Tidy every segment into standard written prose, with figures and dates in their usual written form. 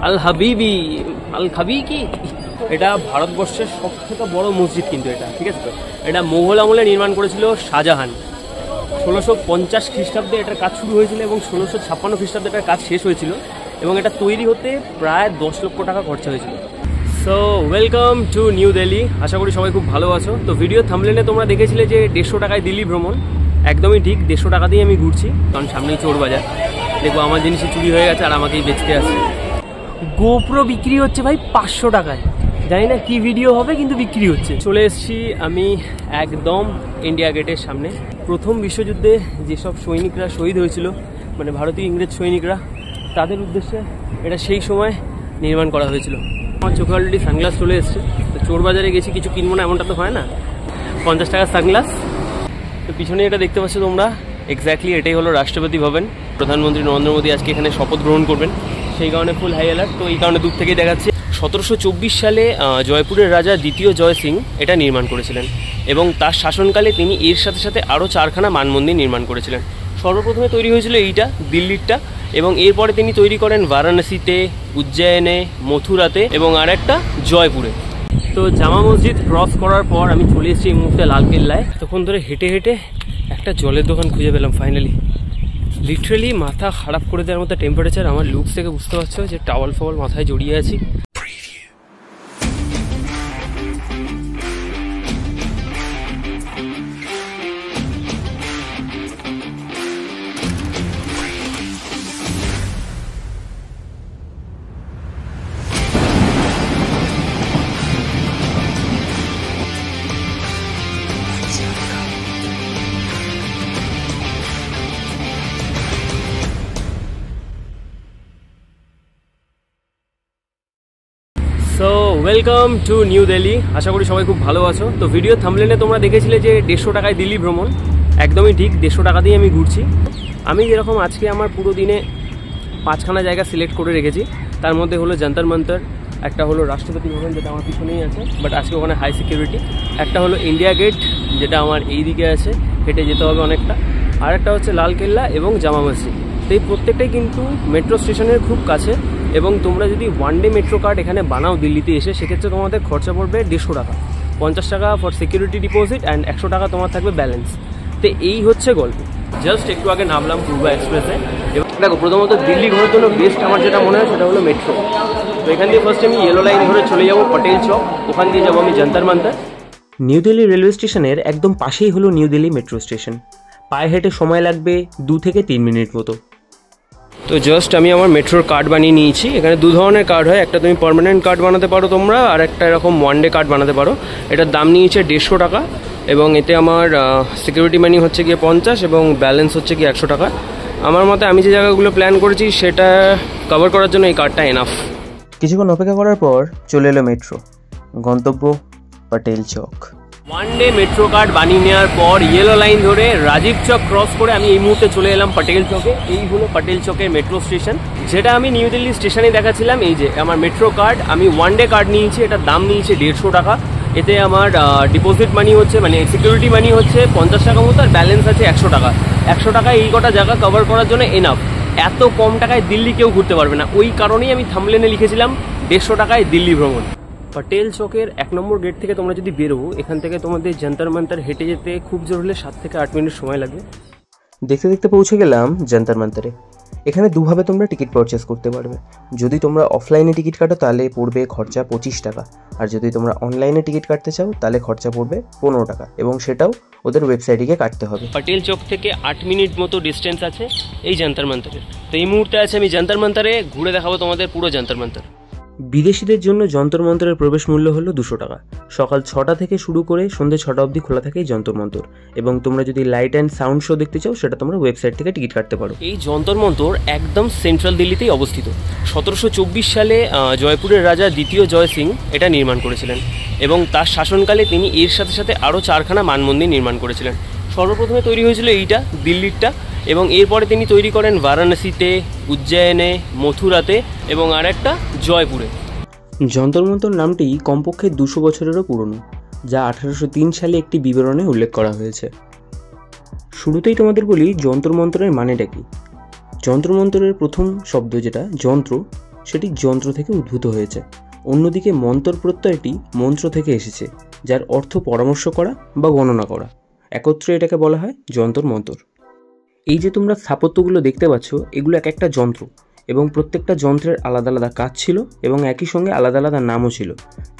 আল হাবিবি আল খাবিকি। এটা ভারতবর্ষের সবথেকে বড় মসজিদ কিন্তু এটা, ঠিক আছে তো। এটা মোগল আমলে নির্মাণ করেছিল শাহজাহান। 1650 খ্রিস্টাব্দে এটার কাজ শুরু হয়েছিল এবং 1656 খ্রিস্টাব্দে এটার কাজ শেষ হয়েছিল এবং এটা তৈরি হতে প্রায় 10 লক্ষ টাকা খরচা হয়েছিল। So welcome to New Delhi. আশা করি সবাই খুব ভালো আছো। তো ভিডিও থাম্বনেলে তোমরা দেখেছিলে যে 150 টাকায় দিল্লি ভ্রমণ। একদমই ঠিক, 150 টাকা দিয়ে আমি ঘুরছি, কারণ সামনেই চোর বাজার। দেখবো আমার জিনিসই চুরি হয়ে গেছে আর আমাকেই বেচতে আসছে। গোপ্রো বিক্রি হচ্ছে ভাই 500 টাকায়। জানি না কি ভিডিও হবে, কিন্তু বিক্রি হচ্ছে। চলে এসেছি আমি একদম ইন্ডিয়া গেটের সামনে। প্রথম বিশ্বযুদ্ধে যেসব সৈনিকরা শহীদ হয়েছিল, মানে ভারতীয় ইংরেজ সৈনিকরা, তাদের উদ্দেশ্যে এটা সেই সময় নির্মাণ করা হয়েছিল। আমার চোখে অলরেডি সানগ্লাস চলে এসছে। তো চোর বাজারে গেছি, কিছু কিনবো না এমনটা তো হয় না। 50 টাকার সানগ্লাস। তো পিছনে এটা দেখতে পাচ্ছ তোমরা, এক্স্যাক্টলি এটাই হলো রাষ্ট্রপতি ভবন। প্রধানমন্ত্রী নরেন্দ্র মোদী আজকে এখানে শপথ গ্রহণ করবেন, সেই কারণে ফুল হাই অ্যালার্ট। তো এই কারণে দূর থেকেই দেখাচ্ছে। 1724 সালে জয়পুরের রাজা দ্বিতীয় জয় সিং এটা নির্মাণ করেছিলেন এবং তার শাসনকালে তিনি এর সাথে সাথে আরও 4খানা মানমন্দির নির্মাণ করেছিলেন। সর্বপ্রথমে তৈরি হয়েছিল এইটা, দিল্লিরটা, এবং এরপরে তিনি তৈরি করেন বারাণসীতে, উজ্জয়নে, মথুরাতে এবং আর একটা জয়পুরে। তো জামা মসজিদ ক্রস করার পর আমি চলে এসেছি এই মুহূর্তে লালকেল্লায়। তখন ধরে হেঁটে হেঁটে একটা জলের দোকান খুঁজে পেলাম ফাইনালি। লিটারেলি মাথা খারাপ করে দেওয়ার মতো টেম্পারেচার। আমার লুকস থেকে বুঝতে পারছো যে টাওয়াল ফাওয়াল মাথায় জড়িয়ে আছি। So welcome to New Delhi. আশা করি সবাই খুব ভালো আছো। তো ভিডিও থাম্বনেলে তোমরা দেখেছিলে যে 150 টাকায় দিল্লি ভ্রমণ। একদমই ঠিক, 150 টাকা দিয়ে আমি ঘুরছি। আমি যেরকম আজকে আমার পুরো দিনে 5খানা জায়গা সিলেক্ট করে রেখেছি। তার মধ্যে হলো যন্তর মন্তর, একটা হলো রাষ্ট্রপতি ভবন যেটা আমার পিছনেই আছে, বাট আজকে ওখানে হাই সিকিউরিটি। একটা হলো ইন্ডিয়া গেট যেটা আমার এই দিকে আছে, হেঁটে যেতে হবে অনেকটা। আর একটা হচ্ছে লালকেল্লা এবং জামা মসজিদ। তো এই প্রত্যেকটাই কিন্তু মেট্রো স্টেশনের খুব কাছে এবং তোমরা যদি ওয়ান ডে মেট্রো কার্ড এখানে বানাও দিল্লিতে এসে, সেক্ষেত্রে তোমাদের খরচা পড়বে 150 টাকা। 50 টাকা ফর সিকিউরিটি ডিপোজিট অ্যান্ড 100 টাকা তোমার থাকবে ব্যালেন্স। তো এই হচ্ছে গল্প। জাস্ট একটু আগে নামলাম পূর্বা এক্সপ্রেসে। এবং দেখো, প্রথমত দিল্লি ঘোরার জন্য বেস্ট আমার যেটা মনে হয় সেটা হলো মেট্রো। তো এখান দিয়ে ফার্স্ট আমি ইয়েলো লাইন ধরে চলে যাবো পটেল চক, ওখান দিয়ে যাবো আমি যন্তর মন্তর। নিউ দিল্লি রেলওয়ে স্টেশনের একদম পাশেই হলো নিউ দিল্লি মেট্রো স্টেশন। পায়ে হেঁটে সময় লাগবে 2 থেকে 3 মিনিট মতো। তো জাস্ট আমি আমার মেট্রোর কার্ড বানিয়ে নিয়েছি। এখানে 2 ধরনের কার্ড হয়, একটা তুমি পার্মানেন্ট কার্ড বানাতে পারো তোমরা, আর একটা এরকম ওয়ান ডে কার্ড বানাতে পারো। এটার দাম নিয়েছে 150 টাকা এবং এতে আমার সিকিউরিটি মানি হচ্ছে গিয়ে 50 এবং ব্যালেন্স হচ্ছে গিয়ে 100 টাকা। আমার মতে আমি যে জায়গাগুলো প্ল্যান করেছি সেটা কভার করার জন্য এই কার্ডটা এনাফ। কিছুক্ষণ অপেক্ষা করার পর চলে এলো মেট্রো, গন্তব্য পটেল চক। ওয়ান ডে মেট্রো কার্ড বানিয়ে নেওয়ার পর ইয়েলো লাইন ধরে রাজীব চক ক্রস করে আমি এই মুহূর্তে চলে এলাম পটেল চকে। এই হলো পটেল চকের মেট্রো স্টেশন, যেটা আমি নিউ দিল্লি স্টেশনে দেখাচ্ছিলাম। এই যে আমার মেট্রো কার্ড, আমি ওয়ান ডে কার্ড নিয়েছি, এটার দাম নিয়েছে 150 টাকা। এতে আমার ডিপোজিট মানি হচ্ছে, মানে সিকিউরিটি মানি হচ্ছে 50 টাকা মতো, আর ব্যালেন্স আছে 100 টাকা। 100 টাকা এই কটা জায়গা কভার করার জন্য এনাফ। এত কম টাকায় দিল্লি কেউ ঘুরতে পারবে না। ওই কারণেই আমি থাম্বনেলে লিখেছিলাম 150 টাকায় দিল্লি ভ্রমণ। পটেল চকের 1 নম্বর গেট থেকে তোমরা যদি বেরো, এখান থেকে তোমাদের যন্তর মন্তর হেঁটে যেতে খুব জোর হলে 7 থেকে 8 মিনিট সময় লাগবে। দেখতে দেখতে পৌঁছে গেলাম যন্তর মন্তরে। এখানে দুভাবে তোমরা টিকিট পারচেস করতে পারবে। যদি তোমরা অফলাইনে টিকিট কাটো তাহলে পড়বে খরচা 25 টাকা, আর যদি তোমরা অনলাইনে টিকিট কাটতে চাও তাহলে খরচা পড়বে 15 টাকা, এবং সেটাও ওদের ওয়েবসাইটে গিয়ে কাটতে হবে। পটেল চক থেকে 8 মিনিট মতো ডিস্টেন্স আছে এই যন্তর মন্তরের। তো এই মুহূর্তে আছে আমি যন্তর মন্তরে, ঘুরে দেখাবো তোমাদের পুরো যন্তর মন্তর। বিদেশিদের জন্য যন্তর মন্তরের প্রবেশ মূল্য হলো 200 টাকা। সকাল 6টা থেকে শুরু করে সন্ধ্যে 6টা অবধি খোলা থাকে এই যন্তর মন্তর। এবং তোমরা যদি লাইট অ্যান্ড সাউন্ড শো দেখতে চাও সেটা তোমরা ওয়েবসাইট থেকে টিকিট কাটতে পারো। এই যন্তর মন্তর একদম সেন্ট্রাল দিল্লিতেই অবস্থিত। 1724 সালে জয়পুরের রাজা দ্বিতীয় জয় সিং এটা নির্মাণ করেছিলেন এবং তার শাসনকালে তিনি এর সাথে সাথে আরও 4খানা মানমন্দির নির্মাণ করেছিলেন। সর্বপ্রথমে তৈরি হয়েছিল এইটা, দিল্লিরটা, এবং এরপরে তিনি তৈরি করেন বারাণসীতে, উজ্জয়নে, মথুরাতে এবং আর একটা জয়পুরে। যন্তর মন্তর নামটি কমপক্ষে 200 বছরেরও পুরনো, যা 1803 সালে একটি বিবরণে উল্লেখ করা হয়েছে। শুরুতেই তোমাদের বলি যন্তর মন্তরের মানেটা কি। যন্তর মন্তরের প্রথম শব্দ যেটা যন্ত্র, সেটি যন্ত্র থেকে উদ্ভূত হয়েছে। অন্যদিকে মন্তর প্রত্যয়টি মন্ত্র থেকে এসেছে, যার অর্থ পরামর্শ করা বা গণনা করা। একত্রে এটাকে বলা হয় যন্তর মন্তর। এই যে তোমরা স্থাপত্যগুলো দেখতে পাচ্ছ, এগুলো এক একটা যন্ত্র, এবং প্রত্যেকটা যন্ত্রের আলাদা আলাদা কাজ ছিল এবং একই সঙ্গে আলাদা আলাদা নামও ছিল।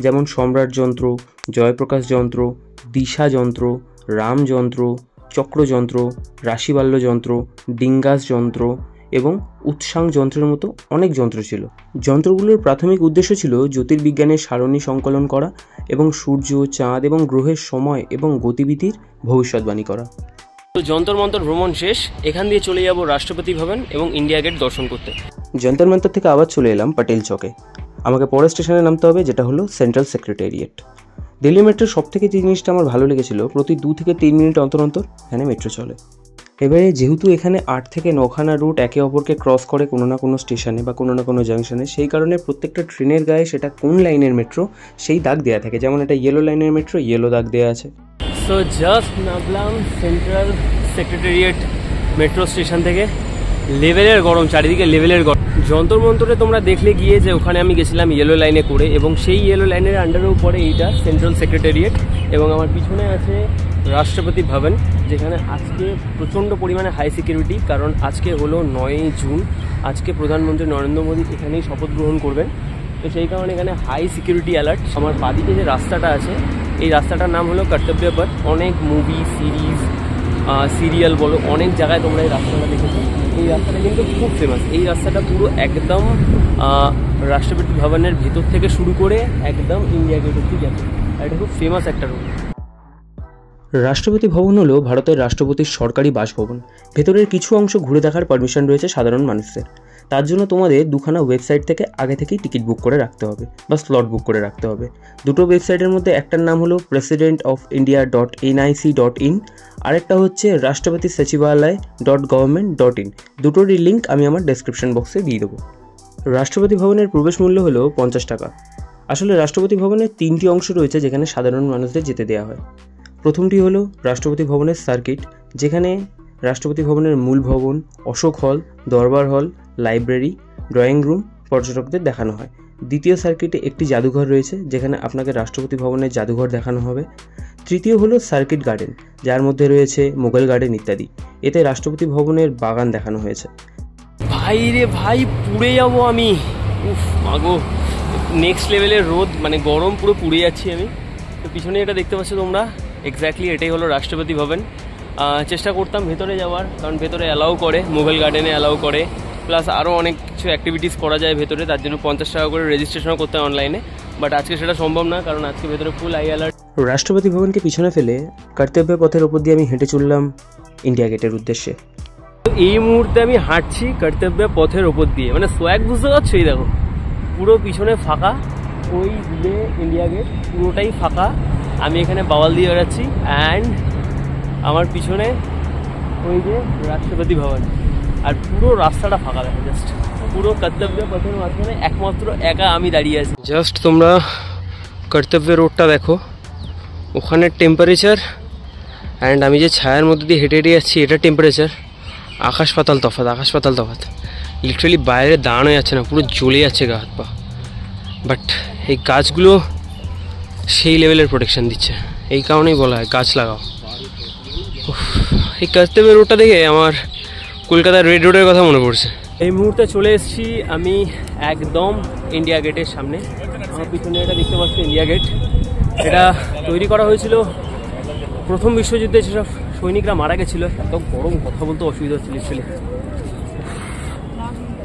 যেমন সম্রাট যন্ত্র, জয়প্রকাশ যন্ত্র, দিশা যন্ত্র, রাম যন্ত্র, চক্রযন্ত্র, রাশিবাল্য যন্ত্র, ডিঙ্গাস যন্ত্র এবং উৎসাং যন্ত্রের মতো অনেক যন্ত্র ছিল। যন্ত্রগুলোর প্রাথমিক উদ্দেশ্য ছিল জ্যোতির্বিজ্ঞানের সারণী সংকলন করা এবং সূর্য, চাঁদ এবং গ্রহের সময় এবং গতিবিধির ভবিষ্যৎবাণী করা। তো যন্তর মন্তর ভ্রমণ শেষ। এখান দিয়ে চলে যাব রাষ্ট্রপতি ভবন এবং ইন্ডিয়া গেট দর্শন করতে। যন্তর মন্তর থেকে আবার চলে এলাম পাটেল চকে। আমাকে পরের স্টেশনে নামতে হবে, যেটা হলো সেন্ট্রাল সেক্রেটারিয়েট। দিল্লি মেট্রোর সব থেকে যে জিনিসটা আমার ভালো লেগেছিল, প্রতি 2 থেকে 3 মিনিট অন্তর অন্তর এখানে মেট্রো চলে। এবারে যেহেতু এখানে 8 থেকে 9খানা রুট একে অপরকে ক্রস করে কোনো না কোনো স্টেশনে বা কোনো না কোনো জাংশনে, সেই কারণে প্রত্যেকটা ট্রেনের গায়ে সেটা কোন লাইনের মেট্রো সেই দাগ দেওয়া থাকে। যেমন এটা ইয়েলো লাইনের মেট্রো, ইয়েলো দাগ দেওয়া আছে। সো জাস্ট নামলাম সেন্ট্রাল সেক্রেটারিয়েট মেট্রো স্টেশন থেকে। লেভেলের গরম, চারিদিকে লেভেলের গরম। যন্তর মন্তরে তোমরা দেখলে গিয়ে যে ওখানে আমি গেছিলাম ইয়েলো লাইনে করে, এবং সেই ইয়েলো লাইনের আন্ডারেও পড়ে এইটা সেন্ট্রাল সেক্রেটারিয়েট, এবং আমার পিছনে আছে রাষ্ট্রপতি ভবন, যেখানে আজকে প্রচণ্ড পরিমাণে হাই সিকিউরিটি, কারণ আজকে হলো 9ই জুন। আজকে প্রধানমন্ত্রী নরেন্দ্র মোদী এখানেই শপথ গ্রহণ করবেন, তো সেই কারণে এখানে হাই সিকিউরিটি অ্যালার্ট। আমার বাদিকে যে রাস্তাটা আছে, এই রাস্তাটার নাম হলো কর্তব্য পথ। অনেক মুভি, সিরিজ, সিরিয়াল বলো, অনেক জায়গায় তোমরা এই রাস্তাটা দেখেছো। এই রাস্তাটা কিন্তু খুব ফেমাস। এই রাস্তাটা পুরো একদম রাষ্ট্রপতি ভবনের ভেতর থেকে শুরু করে একদম ইন্ডিয়া গেট অব্দি গেছে। আর এটা খুব ফেমাস একটা রোড। রাষ্ট্রপতি ভবন হলো ভারতের রাষ্ট্রপতির সরকারি বাসভবন। ভেতরের কিছু অংশ ঘুরে দেখার পারমিশন রয়েছে সাধারণ মানুষদের। তার জন্য তোমাদের 2খানা ওয়েবসাইট থেকে আগে থেকেই টিকিট বুক করে রাখতে হবে বা স্লট বুক করে রাখতে হবে। দুটো ওয়েবসাইটের মধ্যে একটার নাম হলো presidentofIndia.nic.in, আরেকটা হচ্ছে রাষ্ট্রপতি সচিবালয়.government.in। দুটোরই লিঙ্ক আমি আমার ডেসক্রিপশন বক্সে দিয়ে দেবো। রাষ্ট্রপতি ভবনের প্রবেশ মূল্য হলো 50 টাকা। আসলে রাষ্ট্রপতি ভবনের 3টি অংশ রয়েছে যেখানে সাধারণ মানুষদের যেতে দেওয়া হয়। প্রথমটি হলো রাষ্ট্রপতি ভবনের সার্কিট, যেখানে রাষ্ট্রপতি ভবনের মূল ভবন, অশোক হল, দরবার হল, লাইব্রেরি, ড্রয়িং রুম পর্যটকদের দেখানো হয়। দ্বিতীয় সার্কিটে একটি জাদুঘর রয়েছে, যেখানে আপনাকে রাষ্ট্রপতি ভবনের জাদুঘর দেখানো হবে। তৃতীয় হলো সার্কিট গার্ডেন, যার মধ্যে রয়েছে মোগল গার্ডেন ইত্যাদি। এতে রাষ্ট্রপতি ভবনের বাগান দেখানো হয়েছে। ভাই রে ভাই, পুড়ে যাবো আমি। উফ মাগো, নেক্সট লেভেলের রোদ, মানে গরম, পুরো পুড়ে যাচ্ছি আমি। তো পিছনে এটা দেখতে পাচ্ছ তোমরা, এক্স্যাক্টলি এটাই হলো রাষ্ট্রপতি ভবন। চেষ্টা করতাম ভেতরে যাওয়ার, কারণ ভেতরে অ্যালাউ করে, মোগল গার্ডেনে অ্যালাউ করে, প্লাস আরও অনেক কিছু অ্যাক্টিভিটিস করা যায় ভেতরে। তার জন্য 50 টাকা করে রেজিস্ট্রেশনও করতে হয় অনলাইনে, বাট আজকে সেটা সম্ভব না, কারণ আজকে ভেতরে ফুল হাই অ্যালার্ট। রাষ্ট্রপতি ভবনকে পিছনে ফেলে কর্তব্য পথের ওপর দিয়ে আমি হেঁটে চললাম ইন্ডিয়া গেটের উদ্দেশ্যে। এই মুহূর্তে আমি হাঁটছি কর্তব্য পথের ওপর দিয়ে, মানে সোয়াগ বুঝতে পারছো? এই দেখো পুরো পিছনে ফাঁকা, ওই দিকে ইন্ডিয়া গেট পুরোটাই ফাঁকা। আমি এখানে বাওয়াল দিয়ে বেড়াচ্ছি, অ্যান্ড আমার পিছনে ওই যে রাষ্ট্রপতি ভবন, আর পুরো রাস্তাটা ফাঁকা দেখো। জাস্ট পুরো কর্তব্য পথের মাঝখানে একমাত্র একা আমি দাঁড়িয়ে আছি। জাস্ট তোমরা কর্তব্য রোডটা দেখো, ওখানের টেম্পারেচার অ্যান্ড আমি যে ছায়ার মধ্যে দিয়ে হেঁটে হেঁটে যাচ্ছি, এটা টেম্পারেচার আকাশ পাতাল তফাৎ, আকাশ পাতাল তফাৎ। লিটারালি বাইরে দাঁড়ানো যাচ্ছে না, পুরো জ্বলে যাচ্ছে গা হাত পা। বাট এই গাছগুলো সেই লেভেলের প্রোটেকশন দিচ্ছে, এই কারণেই বলা হয় গাছ লাগাও। এই কর্তব্য রোডটা দেখে আমার কলকাতার রেড রোডের কথা মনে পড়ছে। এই মুহূর্তে চলে এসেছি আমি একদম ইন্ডিয়া গেটের সামনে। আমার পিছনে এটা দেখতে পাচ্ছি ইন্ডিয়া গেট। এটা তৈরি করা হয়েছিল প্রথম বিশ্বযুদ্ধে যেসব সৈনিকরা মারা গেছিলো। এত গরম, কথা বলতে অসুবিধা হচ্ছিল অ্যাকচুয়ালি।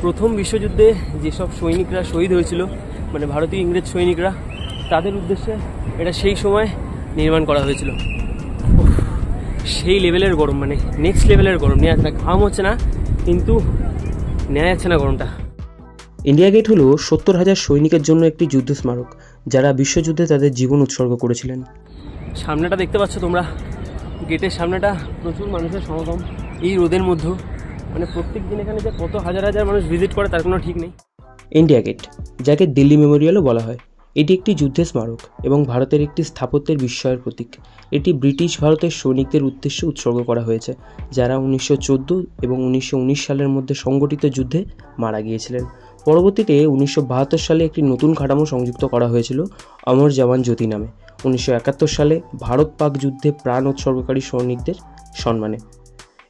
প্রথম বিশ্বযুদ্ধে যেসব সৈনিকরা শহীদ হয়েছিল, মানে ভারতীয় ইংরেজ সৈনিকরা, তাদের উদ্দেশ্যে এটা সেই সময় নির্মাণ করা হয়েছিল। সেই লেভেলের গরম, মানে নেক্সট লেভেলের গরম। নেওয়া যাচ্ছে না, ঘাম হচ্ছে না, কিন্তু নেওয়া যাচ্ছে না গরমটা। ইন্ডিয়া গেট হলো 70,000 সৈনিকের জন্য একটি যুদ্ধ স্মারক, যারা বিশ্বযুদ্ধে তাদের জীবন উৎসর্গ করেছিলেন। সামনেটা দেখতে পাচ্ছ তোমরা, গেটের সামনেটা প্রচুর মানুষের সমাগম এই রোদের মধ্যে। মানে প্রত্যেক দিন এখানে যে কত হাজার হাজার মানুষ ভিজিট করে তার কোনো ঠিক নেই। ইন্ডিয়া গেট, যাকে দিল্লি মেমোরিয়ালও বলা হয়, এটি একটি যুদ্ধের স্মারক এবং ভারতের একটি স্থাপত্যের বিস্ময়ের প্রতীক। এটি ব্রিটিশ ভারতের সৈনিকদের উদ্দেশ্যে উৎসর্গ করা হয়েছে, যারা 1914 এবং 1919 সালের মধ্যে সংগঠিত যুদ্ধে মারা গিয়েছিলেন। পরবর্তীতে 1972 সালে একটি নতুন কাঠামো সংযুক্ত করা হয়েছিল অমর জওয়ান জ্যোতি নামে। 1971 সালে ভারত পাক যুদ্ধে প্রাণ উৎসর্গকারী সৈনিকদের সম্মানে।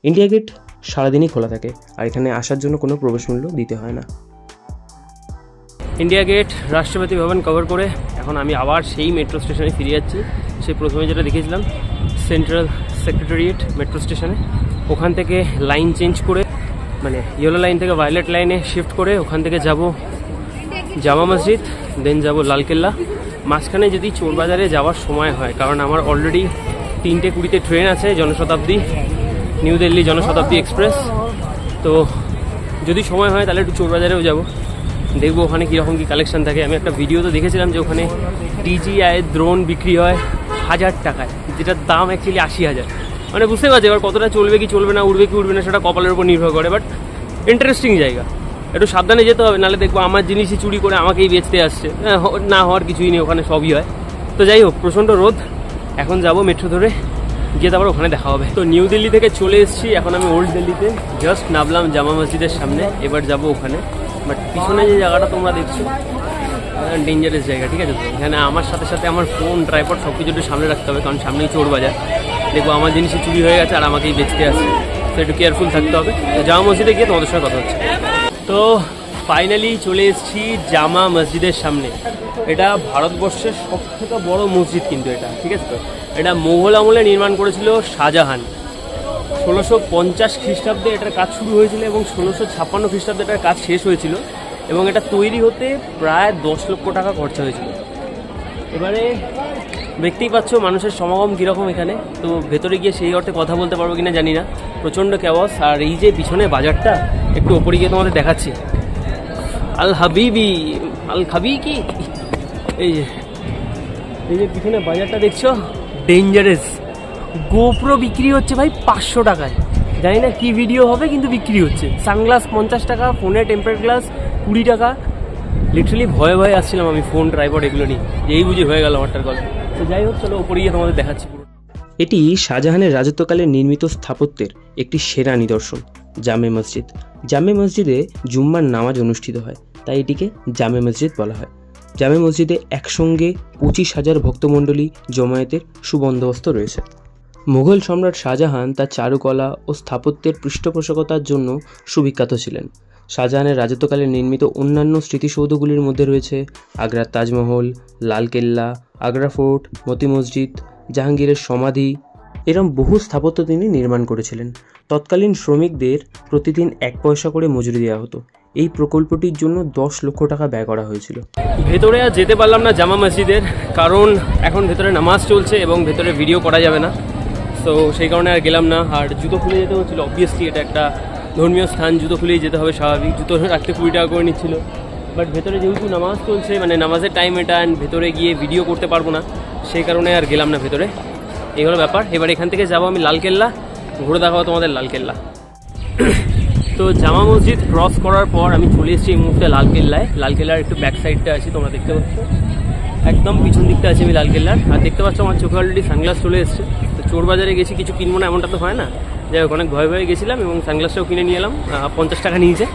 ইন্ডিয়া গেট সারাদিনই খোলা থাকে, আর এখানে আসার জন্য কোনো প্রবেশ মূল্য দিতে হয় না। ইন্ডিয়া গেট, রাষ্ট্রপতি ভবন কভার করে এখন আমি আবার সেই মেট্রো স্টেশনে ফিরে যাচ্ছি। সেই প্রথমে যেটা দেখেছিলাম সেন্ট্রাল সেক্রেটারিয়েট মেট্রো স্টেশনে, ওখান থেকে লাইন চেঞ্জ করে মানে ইয়েলো লাইন থেকে ভায়োলেট লাইনে শিফট করে ওখান থেকে যাব জামা মসজিদ, দেন যাব লালকেল্লা। মাঝখানে যদি চোরবাজারে যাওয়ার সময় হয়, কারণ আমার অলরেডি 3:20 ট্রেন আছে জনশতাব্দী, নিউ দিল্লি জনশতাব্দী এক্সপ্রেস। তো যদি সময় হয় তাহলে একটু চোরবাজারেও যাব, দেখবো ওখানে কীরকম কী কালেকশন থাকে। আমি একটা ভিডিওতে দেখেছিলাম যে ওখানে DJI ড্রোন বিক্রি হয় 1000 টাকায়, যেটার দাম অ্যাকচুয়ালি 80,000। মানে বুঝতে পারছি এবার কতটা চলবে কি চলবে না, উড়বে কি উড়বে না সেটা কপালের উপর নির্ভর করে। বাট ইন্টারেস্টিং জায়গা, একটু সাবধানে যেতে হবে, নাহলে দেখবো আমার জিনিসই চুরি করে আমাকেই বেচতে আসছে। না হওয়ার কিছুই নেই, ওখানে সবই হয়। তো যাই হোক, প্রচণ্ড রোদ, এখন যাব মেট্রো ধরে গিয়ে তারপর ওখানে দেখা হবে। তো নিউ দিল্লি থেকে চলে এসেছি, এখন আমি ওল্ড দিল্লিতে জাস্ট নামলাম জামা মসজিদের সামনে, এবার যাব ওখানে। বাট পিছনে যে জায়গাটা তোমরা দেখছো ডেঞ্জারাস জায়গা, ঠিক আছে? তো এখানে আমার সাথে সাথে আমার ফোন, ট্রাইপড সব কিছু একটু সামনে রাখতে হবে, কারণ সামনেই চোর বাজার। দেখবো আমার জিনিসই চুরি হয়ে গেছে আর আমাকেই বেচতে আসছে, তো একটু কেয়ারফুল থাকতে হবে। জামা মসজিদে গিয়ে তোমাদের সঙ্গে কথা হচ্ছে। তো ফাইনালি চলে এসেছি জামা মসজিদের সামনে। এটা ভারতবর্ষের সবথেকে বড় মসজিদ কিন্তু এটা, ঠিক আছে? তো এটা মোগল আমলে নির্মাণ করেছিল শাহজাহান। 1650 খ্রিস্টাব্দে এটার কাজ শুরু হয়েছিল এবং 1656 খ্রিস্টাব্দে এটার কাজ শেষ হয়েছিল, এবং এটা তৈরি হতে প্রায় 10 লক্ষ টাকা খরচা হয়েছিল। এবারে দেখতেই পাচ্ছ মানুষের সমাগম কীরকম এখানে। তো ভেতরে গিয়ে সেই অর্থে কথা বলতে পারবো কিনা জানি না, প্রচণ্ড ক্যাওয়াস। আর এই যে পিছনে বাজারটা, একটু ওপরে গিয়ে তোমাদের দেখাচ্ছি। আল হাবিবি, আল খাবি কি, এই যে পিছনে বাজারটা দেখছো, ডেঞ্জারাস। গোপ্রো বিক্রি হচ্ছে ভাই 500 টাকায়, জানি না কি ভিডিও হবে কিন্তু বিক্রি হচ্ছে। সানগ্লাস 50 টাকা, ফোনের টেম্পার গ্লাস 20 টাকা। লিটারালি ভয়ে ভয়ে আসছিলাম আমি ফোন, ট্রাইপড এগুলো নিয়ে, এই বুঝি হয়ে গেল আমারটার গল্প। তো যাই হোক, চলো ওপরে গিয়ে তোমাদের দেখাচ্ছি পুরো। এটি শাহজাহানের রাজত্বকালে নির্মিত স্থাপত্যের একটি সেরা নিদর্শন, জামে মসজিদ। জামে মসজিদে জুম্মার নামাজ অনুষ্ঠিত হয়, তাই এটিকে জামে মসজিদ বলা হয়। জামে মসজিদে একসঙ্গে 25,000 ভক্তমণ্ডলী জমায়েতের সুবন্দোবস্ত রয়েছে। মুঘল সম্রাট শাহজাহান তার চারুকলা ও স্থাপত্যের পৃষ্ঠপোষকতার জন্য সুবিখ্যাত ছিলেন। শাহজাহানের রাজত্বকালে নির্মিত অন্যান্য স্মৃতিসৌধগুলির মধ্যে রয়েছে আগ্রার তাজমহল, লালকেল্লা, আগ্রা ফোর্ট, মতি মসজিদ, জাহাঙ্গীরের সমাধি। এরম বহু স্থাপত্য তিনি নির্মাণ করেছিলেন। তৎকালীন শ্রমিকদের প্রতিদিন 1 পয়সা করে মজুরি দেওয়া হতো। এই প্রকল্পটির জন্য 10 লক্ষ টাকা ব্যয় করা হয়েছিল। ভেতরে আর যেতে পারলাম না জামা মসজিদের, কারণ এখন ভেতরে নামাজ চলছে এবং ভেতরে ভিডিও করা যাবে না, তো সেই কারণে আর গেলাম না। আর জুতো খুলে যেতে হচ্ছিলো, অবভিয়াসলি এটা একটা ধর্মীয় স্থান, জুতো খুলেই যেতে হবে স্বাভাবিক। জুতো রাখতে 20 টাকা করে নিচ্ছিল। বাট ভেতরে যেহেতু নামাজ চলছে, মানে নামাজের টাইম এটা, অ্যান্ড ভেতরে গিয়ে ভিডিও করতে পারবো না, সেই কারণে আর গেলাম না ভেতরে। এই হলো ব্যাপার। এবার এখান থেকে যাবো আমি লালকেল্লা, ঘুরে দেখাবো তোমাদের লালকেল্লা। তো জামা মসজিদ ক্রস করার পর আমি চলে এসেছি এই মুহূর্তে লালকেল্লায়। লালকেল্লার একটু ব্যাক সাইডটা আছি, তোমরা দেখতে পাচ্ছ, একদম পিছন দিকটা আছে আমি লালকেল্লার। আর দেখতে পাচ্ছ আমার চোখে অলরেডি সানগ্লাস চলে এসছে। তো চোর বাজারে গেছি, কিছু কিনবো না এমনটা তো হয় না, যাই হোক অনেক ভয়ে ভয়ে গেছিলাম এবং সানগ্লাসটাও কিনে নিয়ে এলাম। 50 টাকা নিয়েছে,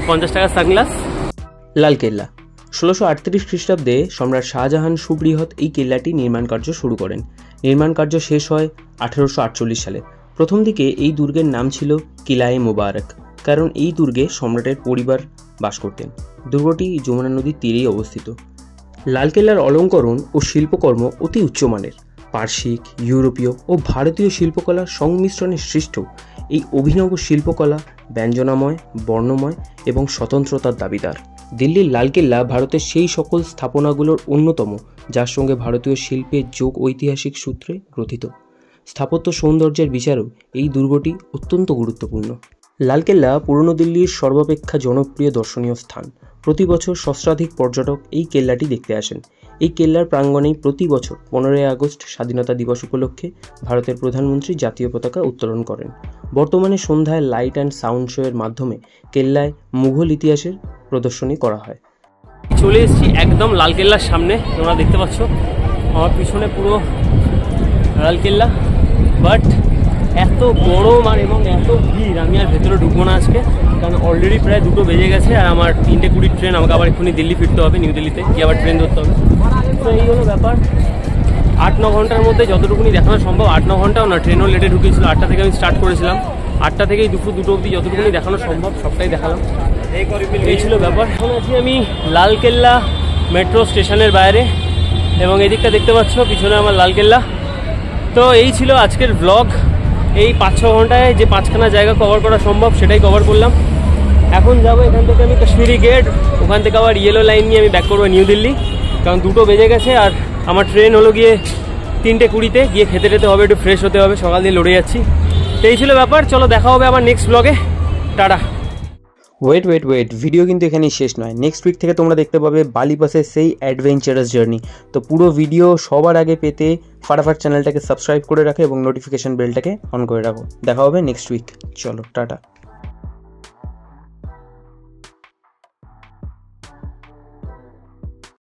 50 টাকার সানগ্লাস। লালকেল্লা 1638 খ্রিস্টাব্দে সম্রাট শাহজাহান সুবৃহৎ এই কেল্লাটি নির্মাণ কার্য শুরু করেন। নির্মাণ কার্য শেষ হয় 1848 সালে। প্রথম দিকে এই দুর্গের নাম ছিল কিলায়ে মোবারক, কারণ এই দুর্গে সম্রাটের পরিবার বাস করতেন। দুর্গটি যমুনা নদীর তীরেই অবস্থিত। লালকেল্লার অলঙ্করণ ও শিল্পকর্ম অতি উচ্চমানের। পার্শ্বিক, ইউরোপীয় ও ভারতীয় শিল্পকলার সংমিশ্রণে সৃষ্ট এই অভিনব শিল্পকলা ব্যঞ্জনাময়, বর্ণময় এবং স্বতন্ত্রতার দাবিদার। দিল্লির লালকেল্লা ভারতের সেই সকল স্থাপনাগুলোর অন্যতম যার সঙ্গে ভারতীয় শিল্পের যোগ ঐতিহাসিক সূত্রে গ্রথিত। স্থাপত্য সৌন্দর্যের বিচারেও এই দুর্গটি অত্যন্ত গুরুত্বপূর্ণ। লালকেল্লা পুরনো দিল্লির সর্বাপেক্ষা জনপ্রিয় দর্শনীয় স্থান। প্রতি বছর সহস্রাধিক পর্যটক এই কেল্লাটি দেখতে আসেন। এই কেল্লার প্রাঙ্গণেই প্রতি বছর 15 আগস্ট স্বাধীনতা দিবস উপলক্ষে ভারতের প্রধানমন্ত্রী জাতীয় পতাকা উত্তোলন করেন। বর্তমানে সন্ধ্যায় লাইট অ্যান্ড সাউন্ড শো এর মাধ্যমে কেল্লায় মুঘল ইতিহাসের প্রদর্শনী করা হয়। চলে এসেছি একদম লালকেল্লার সামনে, তোমরা দেখতে পাচ্ছ আমার পিছনে পুরো লালকেল্লা। বাট এত গরম আর এবং এত ভিড়, আমি আর ভেতরে ঢুকবো না আজকে, কারণ অলরেডি প্রায় 2টো বেজে গেছে আর আমার 3:20 ট্রেন, আমাকে আবার এক্ষুনি দিল্লি ফিরতে হবে, নিউ দিল্লিতে গিয়ে আবার ট্রেন ধরতে হবে। তো এই হলো ব্যাপার। 8-9 ঘন্টার মধ্যে যতটুকুনি দেখানো সম্ভব, 8-9 ঘন্টাও না, ট্রেনও লেটে ঢুকিয়েছিল, 8টা থেকে আমি স্টার্ট করেছিলাম, 8টা থেকেই দুপুর 2টো অবধি যতটুকুনি দেখানো সম্ভব সবটাই দেখালাম। এই ছিল ব্যাপার। এখন আছি আমি লালকেল্লা মেট্রো স্টেশনের বাইরে, এবং এদিকটা দেখতে পাচ্ছ পিছনে আমার লালকেল্লা। তো এই ছিল আজকের ব্লগ। এই 5-6 ঘন্টায় যে 5খানা জায়গা কভার করা সম্ভব সেটাই কভার করলাম। এখন যাবো এখান থেকে আমি কাশ্মীরি গেট, ওখান থেকে আবার ইয়েলো লাইন নিয়ে আমি ব্যাক করবো নিউ দিল্লি, কারণ 2টো বেজে গেছে আর আমার ট্রেন হলো গিয়ে 3:20 গিয়ে খেতে টেতে হবে, একটু ফ্রেশ হতে হবে, সকাল দিয়ে লড়ে যাচ্ছি। তো এই ছিল ব্যাপার। চলো দেখা হবে আবার নেক্সট ব্লগে। টাটা। ওয়েট, ভিডিও কিন্তু এখানেই শেষ নয়। নেক্সট উইক থেকে তোমরা দেখতে পাবে বালি পাসের সেই অ্যাডভেঞ্চারাস জার্নি। তো পুরো ভিডিও সবার আগে পেতে ফাটাফাট চ্যানেলটাকে সাবস্ক্রাইব করে রাখো এবং নোটিফিকেশন বেলটাকে অন করে রাখো। দেখা হবে নেক্সট উইক। চলো টাটা।